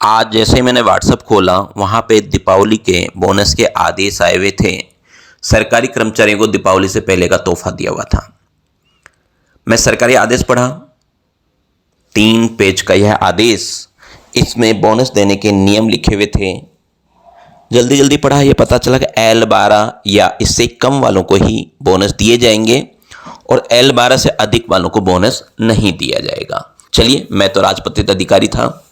आज जैसे ही मैंने व्हाट्सअप खोला वहाँ पे दीपावली के बोनस के आदेश आए हुए थे। सरकारी कर्मचारियों को दीपावली से पहले का तोहफा दिया हुआ था। मैं सरकारी आदेश पढ़ा, 3 पेज का यह आदेश, इसमें बोनस देने के नियम लिखे हुए थे। जल्दी जल्दी पढ़ा, ये पता चला कि L12 या इससे कम वालों को ही बोनस दिए जाएंगे और L12 से अधिक वालों को बोनस नहीं दिया जाएगा। चलिए, मैं तो राजपत्रित अधिकारी था,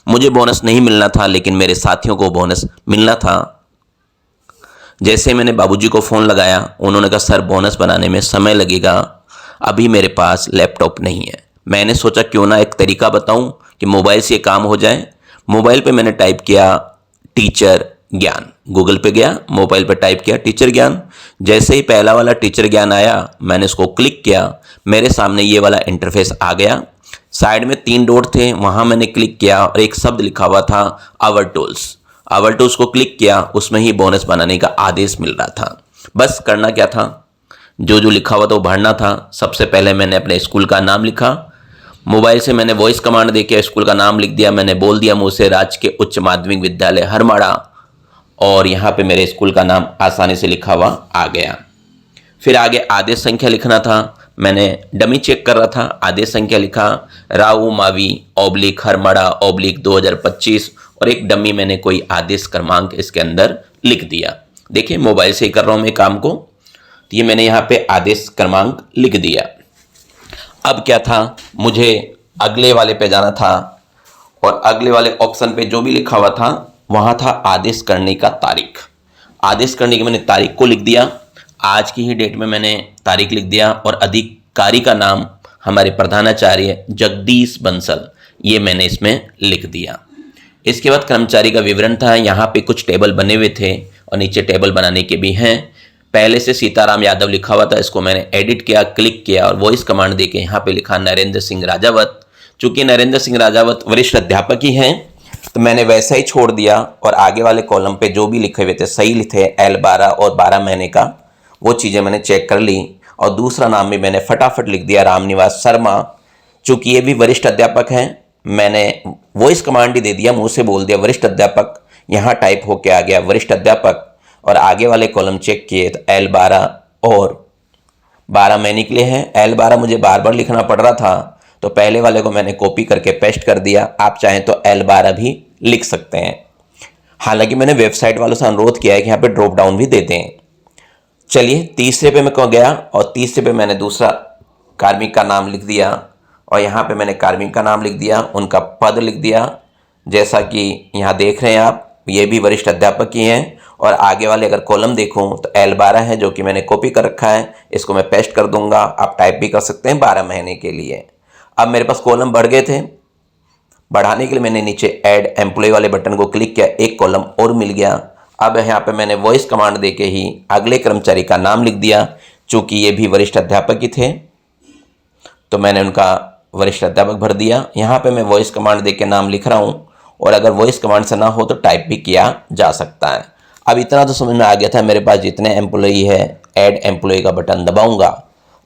मुझे बोनस नहीं मिलना था, लेकिन मेरे साथियों को बोनस मिलना था। जैसे मैंने बाबूजी को फ़ोन लगाया, उन्होंने कहा सर बोनस बनाने में समय लगेगा, अभी मेरे पास लैपटॉप नहीं है। मैंने सोचा क्यों ना एक तरीका बताऊं कि मोबाइल से ये काम हो जाए। मोबाइल पे मैंने टाइप किया टीचर ज्ञान, गूगल पे गया, मोबाइल पे टाइप किया टीचर ज्ञान। जैसे ही पहला वाला टीचर ज्ञान आया, मैंने उसको क्लिक किया, मेरे सामने ये वाला इंटरफेस आ गया। साइड में 3 डॉट थे, वहाँ मैंने क्लिक किया और एक शब्द लिखा हुआ था आवर टूल्स। आवर टूल्स को क्लिक किया, उसमें ही बोनस बनाने का आदेश मिल रहा था। बस करना क्या था, जो जो लिखा हुआ था वो भरना था। सबसे पहले मैंने अपने स्कूल का नाम लिखा, मोबाइल से मैंने वॉइस कमांड देके स्कूल का नाम लिख दिया। मैंने बोल दिया मुझ से राजकीय उच्च माध्यमिक विद्यालय हरमाड़ा, और यहाँ पे मेरे स्कूल का नाम आसानी से लिखा हुआ आ गया। फिर आगे आदेश संख्या लिखना था, मैंने डमी चेक कर रहा था, आदेश संख्या लिखा राऊ मावी ऑब्लिक हरमाड़ा ऑब्लिक 2025, और एक डमी मैंने कोई आदेश क्रमांक इसके अंदर लिख दिया। देखिए मोबाइल से ही कर रहा हूँ मैं काम को, तो ये मैंने यहाँ पे आदेश क्रमांक लिख दिया। अब क्या था, मुझे अगले वाले पे जाना था, और अगले वाले ऑप्शन पे जो भी लिखा हुआ था वहाँ था आदेश करने का तारीख। आदेश करने की मैंने तारीख को लिख दिया, आज की ही डेट में मैंने तारीख लिख दिया, और अधिकारी का नाम हमारे प्रधानाचार्य जगदीश बंसल, ये मैंने इसमें लिख दिया। इसके बाद कर्मचारी का विवरण था, यहाँ पे कुछ टेबल बने हुए थे और नीचे टेबल बनाने के भी हैं। पहले से सीताराम यादव लिखा हुआ था, इसको मैंने एडिट किया, क्लिक किया और वॉइस कमांड देके यहाँ पे लिखा नरेंद्र सिंह राजावत। चूंकि नरेंद्र सिंह राजावत वरिष्ठ अध्यापक ही हैं, तो मैंने वैसा ही छोड़ दिया, और आगे वाले कॉलम पे जो भी लिखे हुए थे सही थे, L12 और 12 महीने का, वो चीज़ें मैंने चेक कर ली। और दूसरा नाम भी मैंने फटाफट लिख दिया, रामनिवास शर्मा। चूंकि ये भी वरिष्ठ अध्यापक हैं, मैंने वॉइस कमांड ही दे दिया, मुंह से बोल दिया वरिष्ठ अध्यापक, यहाँ टाइप होके आ गया वरिष्ठ अध्यापक। और आगे वाले कॉलम चेक किए तो L12 और 12 महीने के लिए हैं। L12 मुझे बार बार लिखना पड़ रहा था, तो पहले वाले को मैंने कॉपी करके पेस्ट कर दिया। आप चाहें तो L12 भी लिख सकते हैं। हालांकि मैंने वेबसाइट वालों से अनुरोध किया है कि यहाँ पे ड्रॉप डाउन भी दे दें। चलिए तीसरे पे मैं को गया, और तीसरे पे मैंने दूसरा कार्मिक का नाम लिख दिया, और यहाँ पे मैंने कार्मिक का नाम लिख दिया, उनका पद लिख दिया। जैसा कि यहाँ देख रहे हैं आप, ये भी वरिष्ठ अध्यापक ही हैं। और आगे वाले अगर कॉलम देखूँ तो L12 है, जो कि मैंने कॉपी कर रखा है, इसको मैं पेस्ट कर दूंगा, आप टाइप भी कर सकते हैं 12 महीने के लिए। अब मेरे पास कॉलम बढ़ गए थे, बढ़ाने के लिए मैंने नीचे ऐड एम्प्लॉय वाले बटन को क्लिक किया, एक कॉलम और मिल गया। अब यहाँ पे मैंने वॉइस कमांड देके ही अगले कर्मचारी का नाम लिख दिया। चूंकि ये भी वरिष्ठ अध्यापक ही थे, तो मैंने उनका वरिष्ठ अध्यापक भर दिया। यहाँ पे मैं वॉइस कमांड देके नाम लिख रहा हूँ, और अगर वॉइस कमांड से ना हो तो टाइप भी किया जा सकता है। अब इतना तो समझ में आ गया था, मेरे पास जितने एम्प्लॉई है, ऐड एम्प्लॉय का बटन दबाऊंगा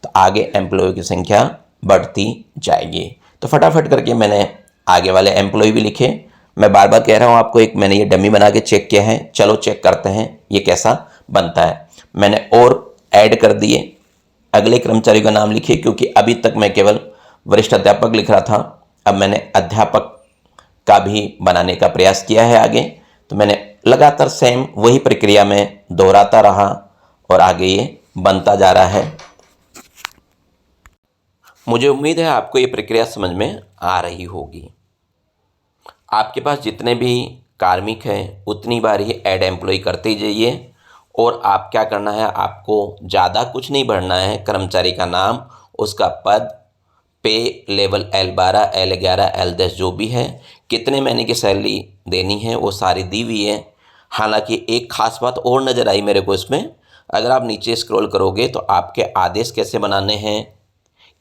तो आगे एम्प्लॉय की संख्या बढ़ती जाएगी। तो फटाफट करके मैंने आगे वाले एम्प्लॉय भी लिखे। मैं बार बार कह रहा हूँ आपको, एक मैंने ये डमी बना के चेक किया है, चलो चेक करते हैं ये कैसा बनता है। मैंने और ऐड कर दिए, अगले कर्मचारी का नाम लिखिए, क्योंकि अभी तक मैं केवल वरिष्ठ अध्यापक लिख रहा था, अब मैंने अध्यापक का भी बनाने का प्रयास किया है आगे। तो मैंने लगातार सेम वही प्रक्रिया में दोहराता रहा, और आगे ये बनता जा रहा है। मुझे उम्मीद है आपको ये प्रक्रिया समझ में आ रही होगी। आपके पास जितने भी कार्मिक हैं उतनी बार ही ऐड एम्प्लॉय करते जाइए, और आप क्या करना है, आपको ज़्यादा कुछ नहीं भरना है। कर्मचारी का नाम, उसका पद, पे लेवल L12, L11, L10 जो भी है, कितने महीने की सैलरी देनी है वो सारी दी हुई है। हालांकि एक खास बात और नज़र आई मेरे को इसमें, अगर आप नीचे स्क्रॉल करोगे तो आपके आदेश कैसे बनाने हैं,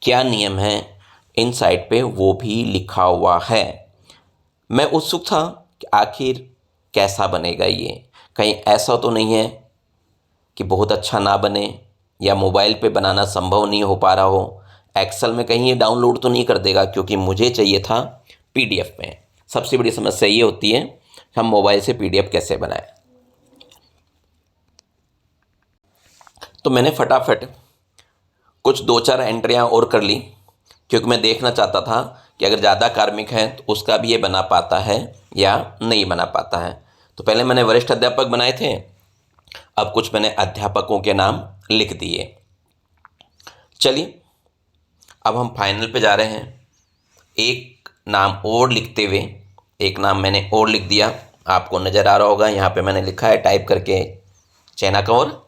क्या नियम हैं, इन साइड पे वो भी लिखा हुआ है। मैं उत्सुक था कि आखिर कैसा बनेगा ये, कहीं ऐसा तो नहीं है कि बहुत अच्छा ना बने, या मोबाइल पे बनाना संभव नहीं हो पा रहा हो, एक्सेल में कहीं ये डाउनलोड तो नहीं कर देगा, क्योंकि मुझे चाहिए था PDF में। सबसे बड़ी समस्या ये होती है हम मोबाइल से PDF कैसे बनाएं। तो मैंने फटाफट कुछ 2-4 एंट्रियाँ और कर ली, क्योंकि मैं देखना चाहता था कि अगर ज़्यादा कार्मिक है तो उसका भी ये बना पाता है या नहीं बना पाता है। तो पहले मैंने वरिष्ठ अध्यापक बनाए थे, अब कुछ मैंने अध्यापकों के नाम लिख दिए। चलिए अब हम फाइनल पे जा रहे हैं। एक नाम और लिखते हुए, एक नाम मैंने और लिख दिया, आपको नज़र आ रहा होगा यहाँ पे मैंने लिखा है टाइप करके चैना कंवर।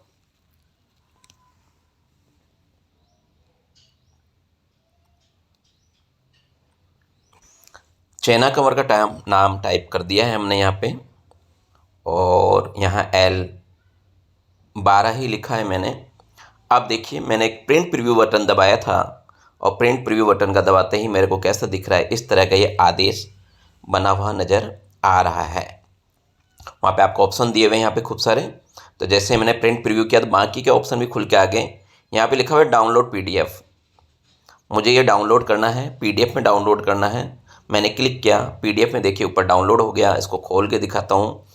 चैना कंवर का नाम टाइप कर दिया है हमने यहाँ पे, और यहाँ L12 ही लिखा है मैंने। अब देखिए मैंने एक प्रिंट प्रीव्यू बटन दबाया था, और प्रिंट प्रीव्यू बटन का दबाते ही मेरे को कैसा दिख रहा है, इस तरह का ये आदेश बना हुआ नज़र आ रहा है। वहाँ पे आपको ऑप्शन दिए हुए हैं यहाँ पे खूब सारे। तो जैसे मैंने प्रिंट प्रीव्यू किया तो बाकी के ऑप्शन भी खुल के आ गए। यहाँ पे लिखा हुआ है डाउनलोड PDF। मुझे ये डाउनलोड करना है, PDF में डाउनलोड करना है। मैंने क्लिक किया, PDF में देखिए ऊपर डाउनलोड हो गया। इसको खोल के दिखाता हूँ,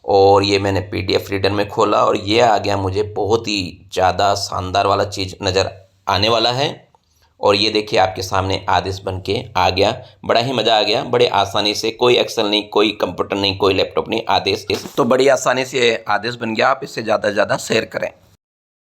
और ये मैंने PDF रीडर में खोला और ये आ गया। मुझे बहुत ही ज़्यादा शानदार वाला चीज़ नज़र आने वाला है, और ये देखिए आपके सामने आदेश बन के आ गया। बड़ा ही मज़ा आ गया, बड़े आसानी से, कोई एक्सेल नहीं, कोई कंप्यूटर नहीं, कोई लैपटॉप नहीं, आदेश तो बड़ी आसानी से आदेश बन गया। आप इससे ज़्यादा से ज़्यादा शेयर करें।